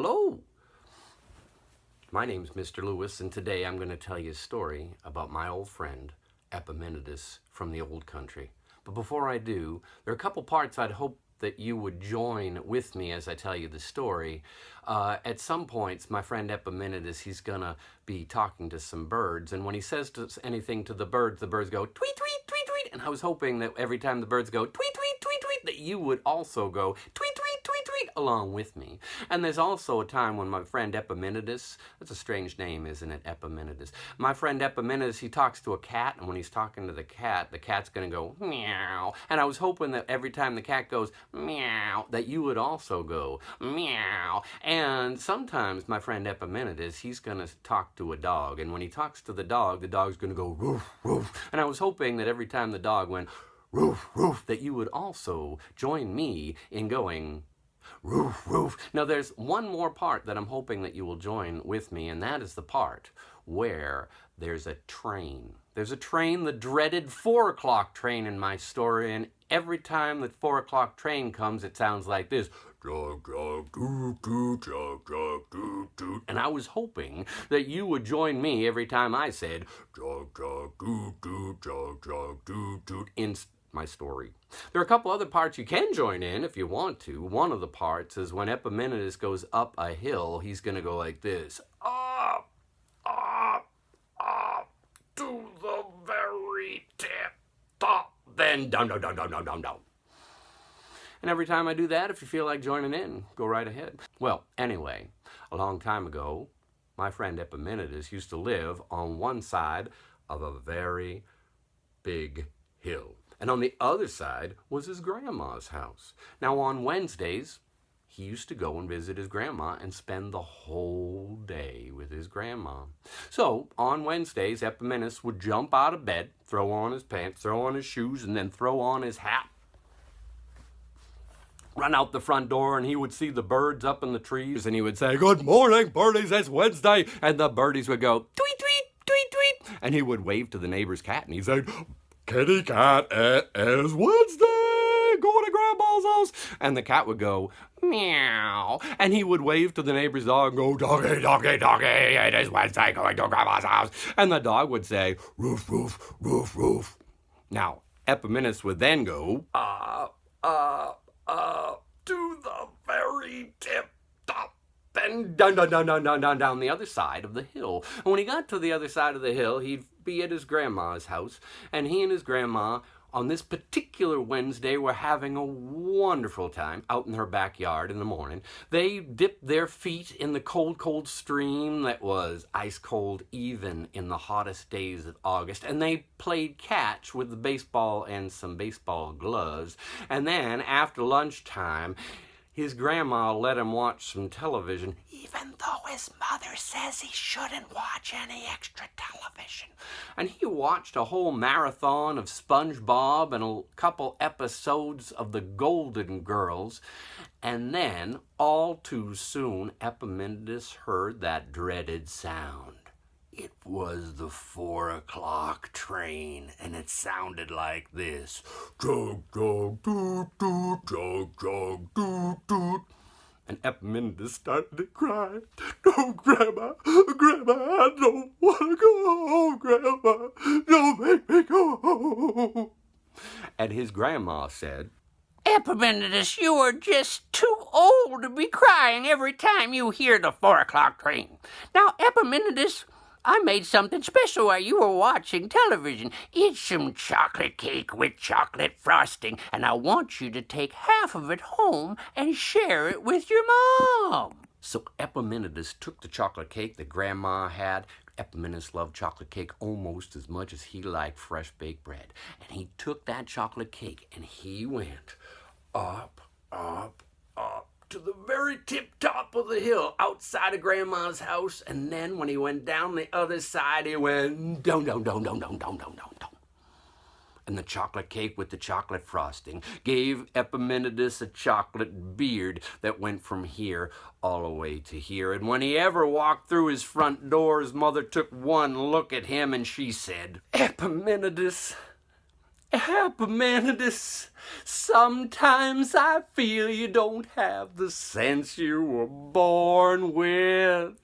Hello! My name's Mr. Lewis, and today I'm going to tell you a story about my old friend, Epimideus from the old country. But before I do, there are a couple parts I'd hope that you would join with me as I tell you the story. At some points, my friend Epiminidous, he's going to be talking to some birds, and when he says anything to the birds go tweet, tweet, tweet, tweet, and I was hoping that every time the birds go tweet, tweet, tweet, tweet, that you would also go tweet, tweet, tweet, tweet along with me. And there's also a time when my friend Epiminidous, that's a strange name, isn't it, Epiminidous? My friend Epiminidous, he talks to a cat, and when he's talking to the cat's going to go meow. And I was hoping that every time the cat goes meow, that you would also go meow. And sometimes my friend Epiminidous, he's going to talk to a dog, and when he talks to the dog's going to go roof, roof. And I was hoping that every time the dog went roof, roof, that you would also join me in going roof, roof. Now there's one more part that I'm hoping that you will join with me, and that is the part where there's a train. There's a train, the dreaded 4 o'clock train in my story, and every time the 4 o'clock train comes, it sounds like this. And I was hoping that you would join me every time I said in my story. There are a couple other parts you can join in if you want to. One of the parts is when Epiminidous goes up a hill, he's going to go like this. Up, up, up, to the very tip, top, then down, down, down, down, down, down, down. And every time I do that, if you feel like joining in, go right ahead. Well, anyway, a long time ago, my friend Epiminidous used to live on one side of a very big hill. And on the other side was his grandma's house. Now on Wednesdays, he used to go and visit his grandma and spend the whole day with his grandma. So on Wednesdays, Epiminidous would jump out of bed, throw on his pants, throw on his shoes, and then throw on his hat. Run out the front door, and he would see the birds up in the trees, and he would say, "Good morning, birdies, it's Wednesday." And the birdies would go, tweet, tweet, tweet, tweet. And he would wave to the neighbor's cat, and he'd say, "Kitty cat, it is Wednesday, go to Grandma's house." And the cat would go, meow. And he would wave to the neighbor's dog and go, "Doggy, doggy, doggy, it is Wednesday, going to Grandma's house." And the dog would say, "Roof, roof, roof, roof." Now, Epiminidous would then go, to the very tip top and down the other side of the hill. And when he got to the other side of the hill, he'd be at his grandma's house, and he and his grandma on this particular Wednesday were having a wonderful time out in her backyard in the morning. They dipped their feet in the cold, cold stream that was ice cold even in the hottest days of August, and they played catch with the baseball and some baseball gloves. And then after lunchtime, his grandma let him watch some television, even though his mother says he shouldn't watch any extra television. And he watched a whole marathon of SpongeBob and a couple episodes of the Golden Girls. And then, all too soon, Epiminidous heard that dreaded sound. It was the 4 o'clock train, and it sounded like this. Chug, chug, doot, doot, chug, chug, doot, doot. And Epiminidous started to cry. "No, Grandma, Grandma, I don't want to go home, Grandma. Don't make me go home." And his grandma said, "Epiminidous, you are just too old to be crying every time you hear the 4 o'clock train. Now, Epiminidous, I made something special while you were watching television. It's some chocolate cake with chocolate frosting, and I want you to take half of it home and share it with your mom." So Epiminidous took the chocolate cake that Grandma had. Epiminidous loved chocolate cake almost as much as he liked fresh baked bread. And he took that chocolate cake and he went up, up, up to the very tip top of the hill outside of Grandma's house. And then when he went down the other side, he went down, down, down, down, down, down, down, down, down. And the chocolate cake with the chocolate frosting gave Epiminidous a chocolate beard that went from here all the way to here. And when he ever walked through his front door, his mother took one look at him and she said, "Epiminidous, Epimenides, sometimes I feel you don't have the sense you were born with.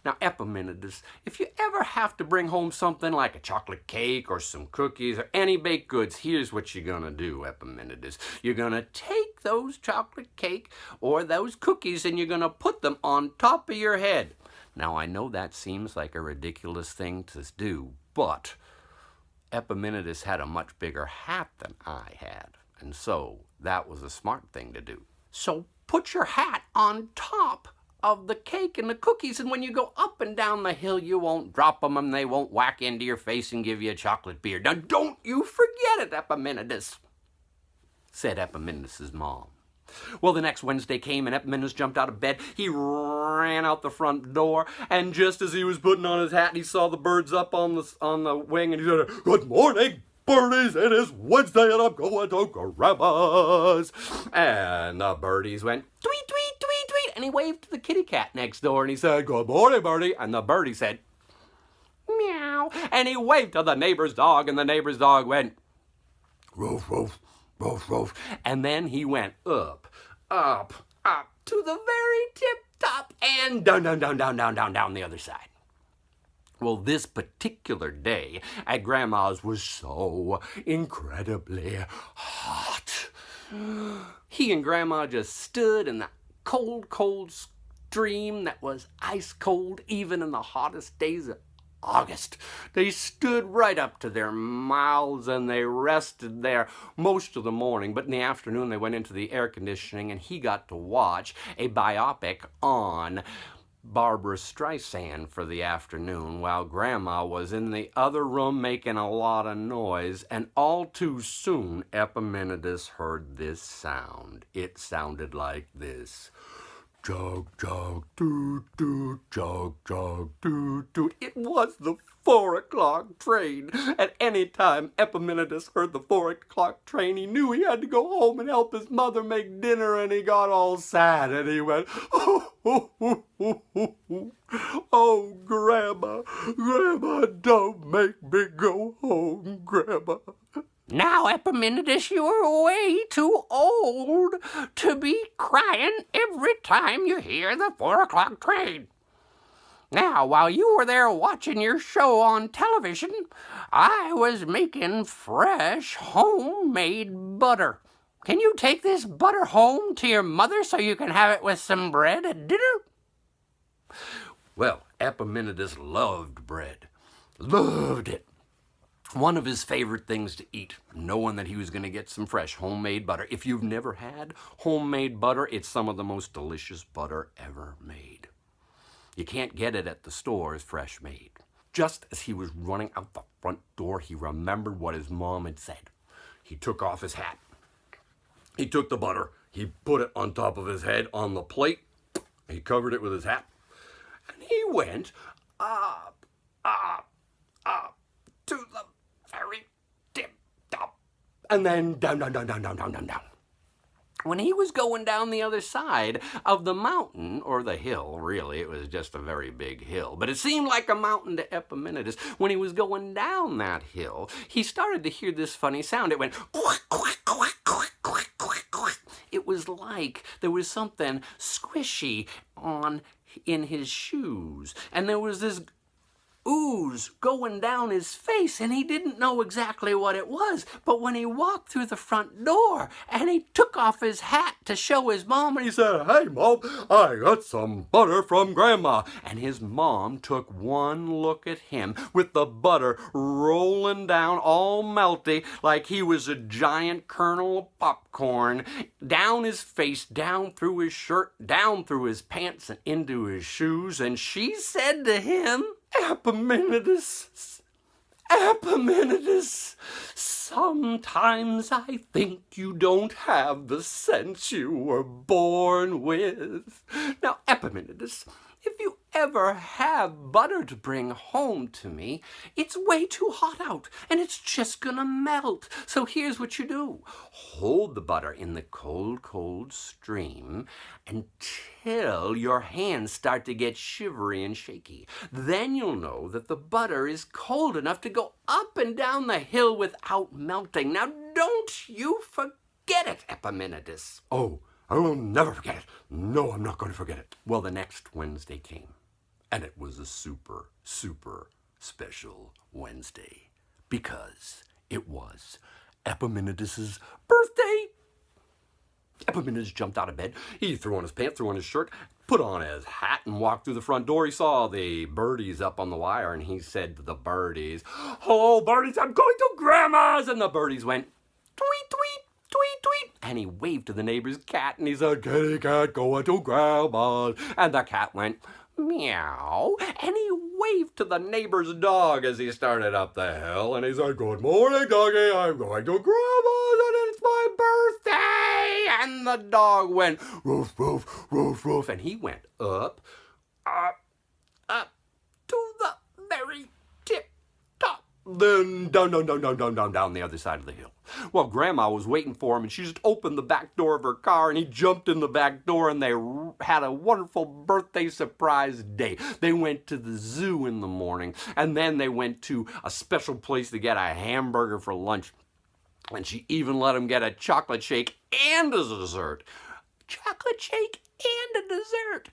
Now, Epimenides, if you ever have to bring home something like a chocolate cake or some cookies or any baked goods, here's what you're going to do, Epimenides. You're going to take those chocolate cake or those cookies and you're going to put them on top of your head. Now, I know that seems like a ridiculous thing to do, but Epimenides had a much bigger hat than I had, and so that was a smart thing to do. So put your hat on top of the cake and the cookies, and when you go up and down the hill, you won't drop them and they won't whack into your face and give you a chocolate beard. Now, don't you forget it, Epimenides, said Epiminidous' mom. Well, the next Wednesday came and Epimidous jumped out of bed. He ran out the front door, and just as he was putting on his hat, he saw the birds up on the wing, and he said, "Good morning, birdies, it is Wednesday and I'm going to Grandma's." And the birdies went tweet, tweet, tweet, tweet, and he waved to the kitty cat next door and he said, "Good morning, birdie." And the birdie said, "Meow." And he waved to the neighbor's dog, and the neighbor's dog went, "Roof, roof, roof, roof." And then he went up, up, up to the very tip top and down, down, down, down, down, down, down the other side. Well, this particular day at Grandma's was so incredibly hot. He and Grandma just stood in the cold, cold stream that was ice cold even in the hottest days of August. They stood right up to their mouths and they rested there most of the morning, but in the afternoon they went into the air conditioning and he got to watch a biopic on Barbara Streisand for the afternoon while Grandma was in the other room making a lot of noise, and all too soon Epiminidous heard this sound. It sounded like this. Jog, jog, doo, doo, jog, jog, doo, doo. It was the 4 o'clock train. At any time Epiminidous heard the 4 o'clock train, he knew he had to go home and help his mother make dinner, and he got all sad and he went, "Oh, oh, oh, oh, oh, oh. Oh, Grandma, Grandma, don't make me go home, Grandma." Now, Epiminidous, you are way too old to be crying every time you hear the 4 o'clock train. Now, while you were there watching your show on television, I was making fresh homemade butter. Can you take this butter home to your mother so you can have it with some bread at dinner? Well, Epiminidous loved bread. Loved it. One of his favorite things to eat, knowing that he was going to get some fresh homemade butter. If you've never had homemade butter, it's some of the most delicious butter ever made. You can't get it at the stores fresh made. Just as he was running out the front door, he remembered what his mom had said. He took off his hat. He took the butter. He put it on top of his head on the plate. He covered it with his hat. And he went up, up, up to the very tip top, and then down, down, down, down, down, down, down, down. When he was going down the other side of the mountain, or the hill, really, it was just a very big hill, but it seemed like a mountain to Epiminidous. When he was going down that hill, he started to hear this funny sound. It went quack, quack, quack, quack, quack, quack, quack. It was like there was something squishy in his shoes, and there was this ooze going down his face, and he didn't know exactly what it was. But when he walked through the front door and he took off his hat to show his mom, and he said, "Hey, Mom, I got some butter from Grandma." And his mom took one look at him with the butter rolling down all melty like he was a giant kernel of popcorn, down his face, down through his shirt, down through his pants, and into his shoes. And she said to him, "Epiminidous, Epiminidous, sometimes I think you don't have the sense you were born with." Now, Epiminidous, if you ever have butter to bring home to me, it's way too hot out and it's just gonna melt. So here's what you do. Hold the butter in the cold, cold stream until your hands start to get shivery and shaky. Then you'll know that the butter is cold enough to go up and down the hill without melting. Now don't you forget it, Epiminidous. Oh, I will never forget it. No, I'm not going to forget it. Well, the next Wednesday came, and it was a super, super special Wednesday because it was Epiminidous' birthday. Epiminidous jumped out of bed. He threw on his pants, threw on his shirt, put on his hat, and walked through the front door. He saw the birdies up on the wire, and he said to the birdies, "Hello, birdies, I'm going to Grandma's." And the birdies went, "Tweet, tweet, tweet, tweet." And he waved to the neighbor's cat, and he said, "Kitty cat going to Grandma's." And the cat went, "Meow." And he waved to the neighbor's dog as he started up the hill, and he said, "Good morning, doggy, I'm going to Grandma's, and it's my birthday." And the dog went, "Roof, roof, roof, roof." And he went up, up, up to the very tip top. Then down, down, down, down, down, down, down the other side of the hill. Well, Grandma was waiting for him, and she just opened the back door of her car, and he jumped in the back door, and they had a wonderful birthday surprise day. They went to the zoo in the morning, and then they went to a special place to get a hamburger for lunch. And she even let him get a chocolate shake and a dessert. Chocolate shake and a dessert.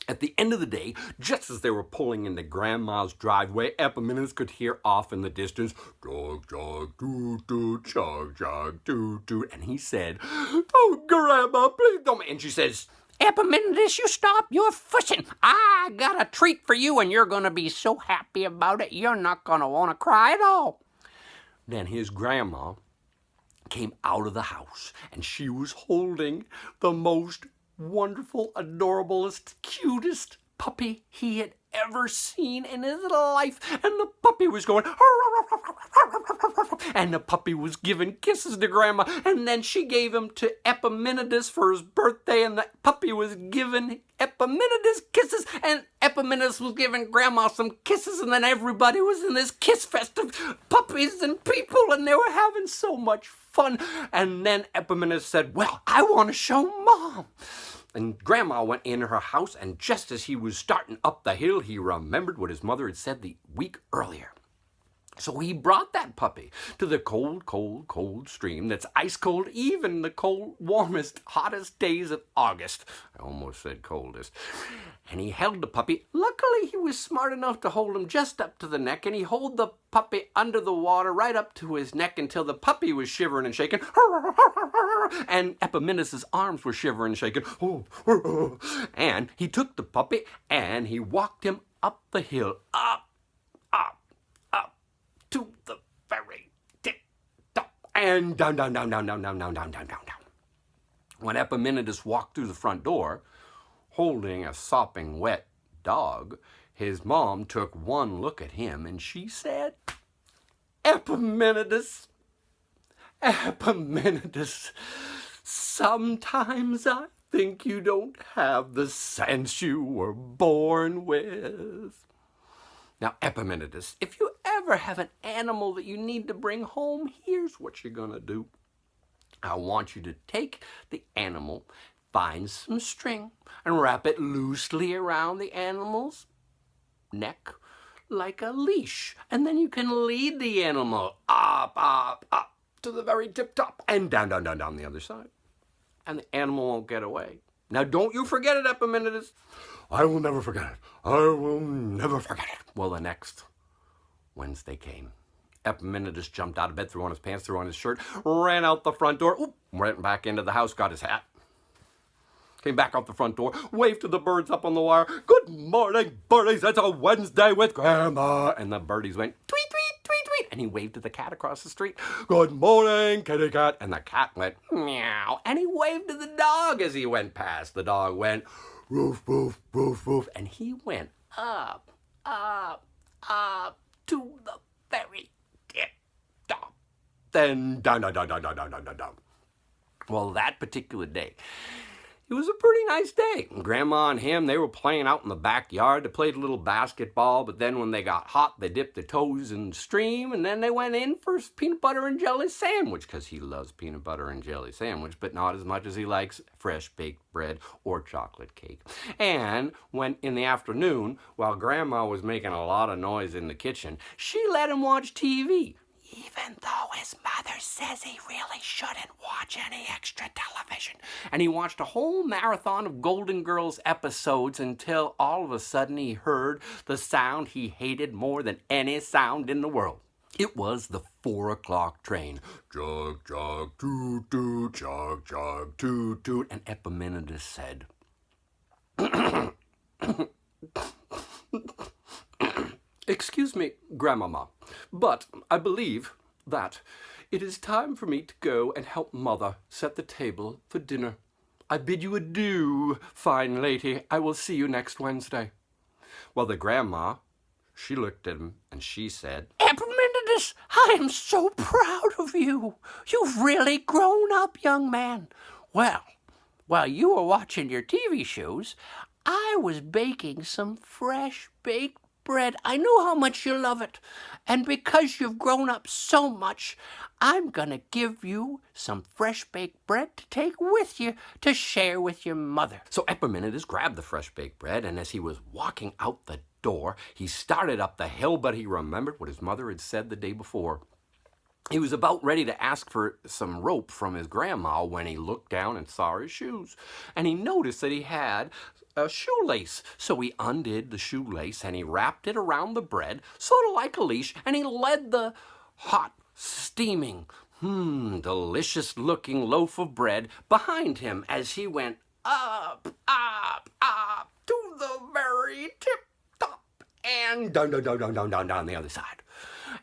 At the end of the day, just as they were pulling into Grandma's driveway, Epiminidous could hear off in the distance, "Jog, jog, doo, doo, jog, jog, doo, doo." And he said, "Oh, Grandma, please don't." And she says, Epiminidous, you stop your fussing. I got a treat for you, and you're going to be so happy about it, you're not going to want to cry at all. Then his grandma came out of the house, and she was holding the most wonderful, adorablest, cutest puppy he had ever seen in his life. And the puppy was going, and the puppy was giving kisses to Grandma, and then she gave him to Epiminidous for his birthday, and the puppy was giving Epiminidous kisses, and Epiminidous was giving Grandma some kisses, and then everybody was in this kiss fest of puppies and people, and they were having so much fun. And then Epiminidous said, "Well, I want to show Mom." And Grandma went in her house, and just as he was starting up the hill, he remembered what his mother had said the week earlier. So he brought that puppy to the cold, cold, cold stream that's ice cold even the cold, warmest, hottest days of August. I almost said coldest. And he held the puppy. Luckily, he was smart enough to hold him just up to the neck, and he held the puppy under the water right up to his neck until the puppy was shivering and shaking. And Epiminidous' arms were shivering and shaking. And he took the puppy and he walked him up the hill, up, up, up to the very tip top, and down, down, down, down, down, down, down, down, down, down, down. When Epiminidous walked through the front door, holding a sopping wet dog, his mom took one look at him and she said, "Epiminidous, Epiminidous, sometimes I think you don't have the sense you were born with." Now, Epiminidous, if you ever have an animal that you need to bring home, here's what you're going to do. I want you to take the animal, find some string, and wrap it loosely around the animal's neck like a leash. And then you can lead the animal up, up, up to the very tip top and down, down, down, down the other side. And the animal won't get away. Now, don't you forget it, Epiminidous. I will never forget it. I will never forget it. Well, the next Wednesday came. Epiminidous jumped out of bed, threw on his pants, threw on his shirt, ran out the front door, went back into the house, got his hat, came back out the front door, waved to the birds up on the wire. "Good morning, birdies, it's a Wednesday with Grandma." And the birdies went, "Tweet, tweet, tweet, tweet." And he waved to the cat across the street. "Good morning, kitty cat." And the cat went, "Meow." And he waved to the dog as he went past. The dog went, "Roof, roof, roof, roof." And he went up, up, up to the very tip top. Then down, down, down, down, down, down, down, down. Well, that particular day, It was a pretty nice day. Grandma and him, they were playing out in the backyard. They played a little basketball, but then when they got hot, they dipped their toes in the stream, and then they went in for a peanut butter and jelly sandwich, because he loves peanut butter and jelly sandwich, but not as much as he likes fresh baked bread or chocolate cake. And when in the afternoon, while Grandma was making a lot of noise in the kitchen, she let him watch TV. Even though his mother says he really shouldn't watch any extra television. And he watched a whole marathon of Golden Girls episodes until all of a sudden he heard the sound he hated more than any sound in the world. It was the 4 o'clock train. Jog, jog, toot, toot, jog, jog, toot, toot. And Epiminidous said, "Excuse me, Grandmama, but I believe that it is time for me to go and help Mother set the table for dinner. I bid you adieu, fine lady. I will see you next Wednesday." Well, the grandma, she looked at him and she said, Epimideus, I am so proud of you. You've really grown up, young man. Well, while you were watching your TV shows, I was baking some fresh baked bread. I know how much you love it. And because you've grown up so much, I'm going to give you some fresh baked bread to take with you to share with your mother. So Epiminidous grabbed the fresh baked bread, and as he was walking out the door, he started up the hill, but he remembered what his mother had said the day before. He was about ready to ask for some rope from his grandma when he looked down and saw his shoes. And he noticed that he had a shoelace. So he undid the shoelace and he wrapped it around the bread, sort of like a leash, and he led the hot, steaming, delicious looking loaf of bread behind him as he went up, up, up to the very tip top and down, down, down, down, down, down, down the other side.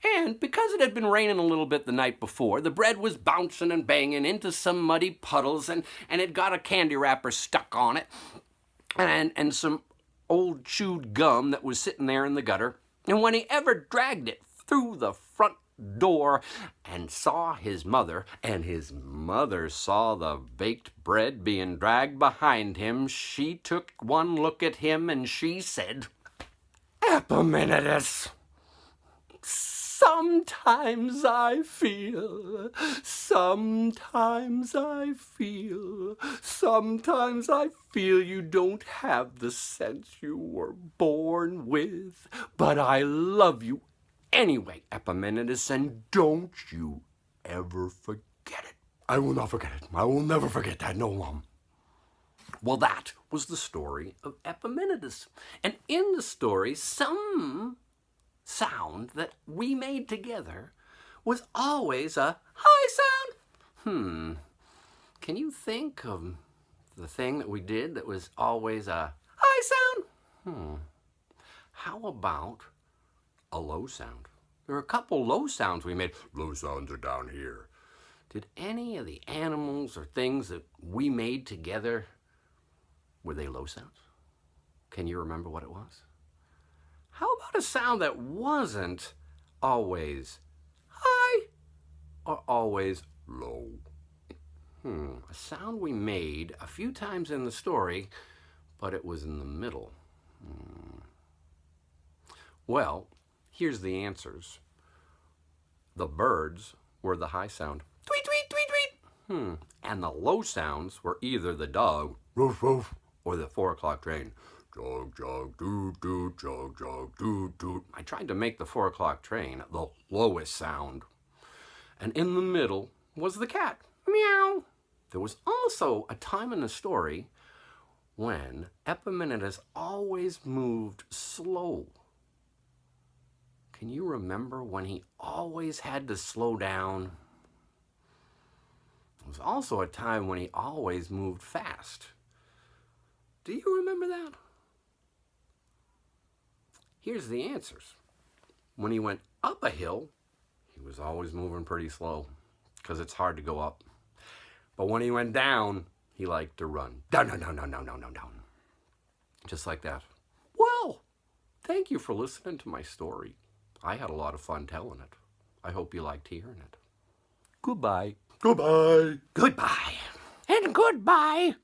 And because it had been raining a little bit the night before, the bread was bouncing and banging into some muddy puddles, and it got a candy wrapper stuck on it, and some old chewed gum that was sitting there in the gutter. And when he ever dragged it through the front door and saw his mother, and his mother saw the baked bread being dragged behind him, she took one look at him and she said, "Epiminidous, sometimes I feel you don't have the sense you were born with, but I love you anyway, Epiminidous, and don't you ever forget it." I will not forget it. I will never forget that, no, Mom. Well, that was the story of Epiminidous. And in the story, some sound that we made together was always a high sound. Can you think of the thing that we did that was always a high sound? How about a low sound? There are a couple low sounds we made. Low sounds are down here. Did any of the animals or things that we made together, were they low sounds? Can you remember what it was? How about a sound that wasn't always high or always low? A sound we made a few times in the story, but it was in the middle. Well, here's the answers. The birds were the high sound. Tweet, tweet, tweet, tweet. And the low sounds were either the dog, Roof, roof. or the 4 o'clock train. Jog, jog, doot, doot, jog, jog, doot, doot. I tried to make the 4 o'clock train the lowest sound. And in the middle was the cat. Meow. There was also a time in the story when Epiminidous always moved slow. Can you remember when he always had to slow down? There was also a time when he always moved fast. Do you remember that? Here's the answers. When he went up a hill, he was always moving pretty slow because it's hard to go up. But when he went down, he liked to run. Down, down, down, down, down, down, down, down. Just like that. Well, thank you for listening to my story. I had a lot of fun telling it. I hope you liked hearing it. Goodbye. Goodbye. Goodbye. And goodbye.